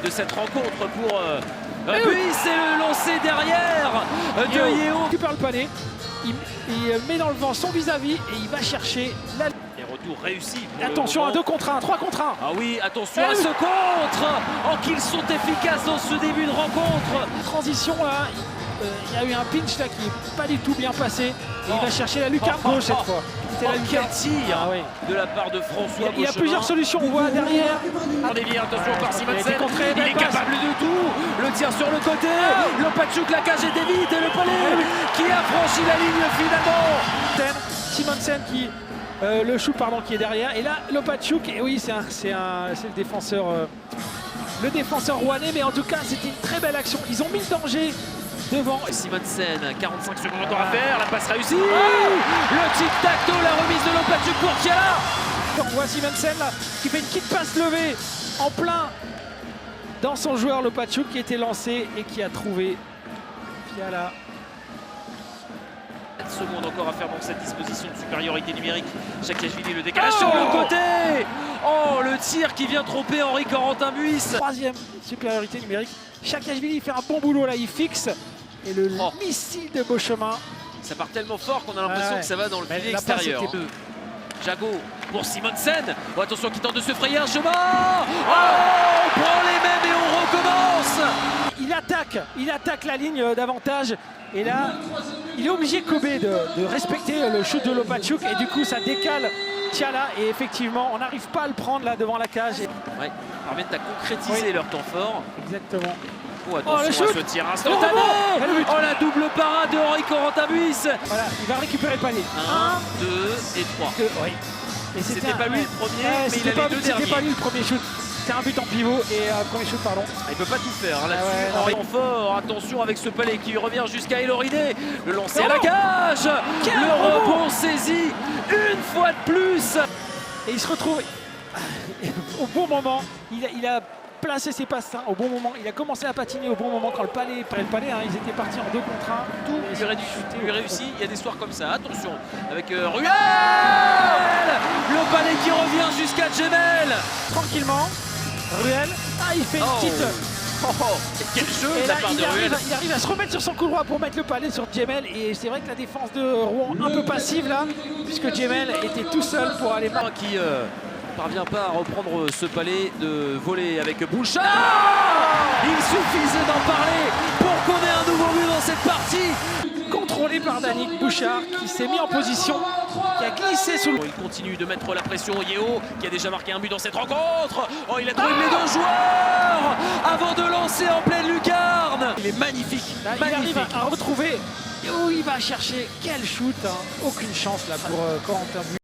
de cette rencontre pour Buis, c'est le lancer derrière de Yeo. Il récupère le panier, il met dans le vent son vis-à-vis et il va chercher la... Et retour réussi. Attention, un 2 contre 1, 3 contre 1. Ah oui, attention à ce contre. Oh, qu'ils sont efficaces dans ce début de rencontre. Transition là, il y a eu un pinch là qui n'est pas du tout bien passé. Et il va chercher la lucarne gauche cette fois. Quel tir Ah, oui. de la part de François. Il y a plusieurs solutions, on voit derrière. Attention par Simonsen, il il est capable de tout. Le tir sur le côté, Lopatchouk, la cage est vite et le palais qui a franchi la ligne finalement. Simonsen qui le shoot pardon qui est derrière et là Lopatchouk, et oui c'est le défenseur rouennais, mais en tout cas c'était une très belle action. Ils ont mis le danger devant. Simonsen, 45 secondes encore à faire, la passe réussie. Le tic-tac-toe, la remise de Lopatchouk pour Kiala. On voit Simonsen là, qui fait une petite passe levée en plein dans son joueur Lopatchouk qui était lancé et qui a trouvé Kiala. 7 secondes encore à faire dans cette disposition de supériorité numérique. Saakashvili, le décalage sur le côté. Oh, le tir qui vient tromper Henri Corentin Buis. Troisième supériorité numérique. Saakashvili fait un bon boulot là, il fixe. Et le missile de Beauchemin. Ça part tellement fort qu'on a l'impression que ça va dans le filet la extérieur. Jago pour Simonsen. Oh, attention qui tente de se frayer un chemin. Oh, on prend les mêmes et on recommence. Il attaque la ligne d'avantage. Et là, il est obligé, Kobe, de respecter le shoot de Lopatchouk. Et du coup, ça décale Kiala. Et effectivement, on n'arrive pas à le prendre là devant la cage. Ouais, permettent à concrétiser leur temps fort. Exactement. Oh, attention à ce tir instantané. Oh, la double parade de Henri Corentin Buis. Voilà, il va récupérer le panier. 1, 2 et 3. Oui. Et c'était pas lui le premier, mais il a les deux derniers. C'était pas lui le premier shoot. C'est un but en pivot et premier shoot, pardon. Il peut pas tout faire là-dessus. Henri fort, attention avec ce palais qui revient jusqu'à Eloridé. Le lancer à la cage. Le rebond saisi une fois de plus. Et il se retrouve au bon moment. Il a placé ses passes au bon moment. Il a commencé à patiner au bon moment quand le palais, ils étaient partis en 2 contre 1. Tout lui réussit. Il y a des soirs comme ça. Attention avec Ruel. Le palais qui revient jusqu'à Djemel. Tranquillement. Ruel. Ah, il fait une petite. Quel jeu de la part de Ruel. Il arrive à se remettre sur son coup droit pour mettre le palais sur Djemel. Et c'est vrai que la défense de Rouen un peu passive là, puisque Djemel était tout seul pour aller marquer. Qui parvient pas à reprendre ce palais de voler avec Bouchard. Il suffisait d'en parler pour qu'on ait un nouveau but dans cette partie. Contrôlé par Danick Bouchard qui s'est mis en position, qui a glissé sous le... Il continue de mettre la pression. Yeo qui a déjà marqué un but dans cette rencontre. Oh, il a trouvé les 2 joueurs avant de lancer en pleine lucarne. Il est magnifique. Là, il arrive à retrouver. Et où il va chercher. Quel shoot, hein. Aucune chance là pour Corentin Buis.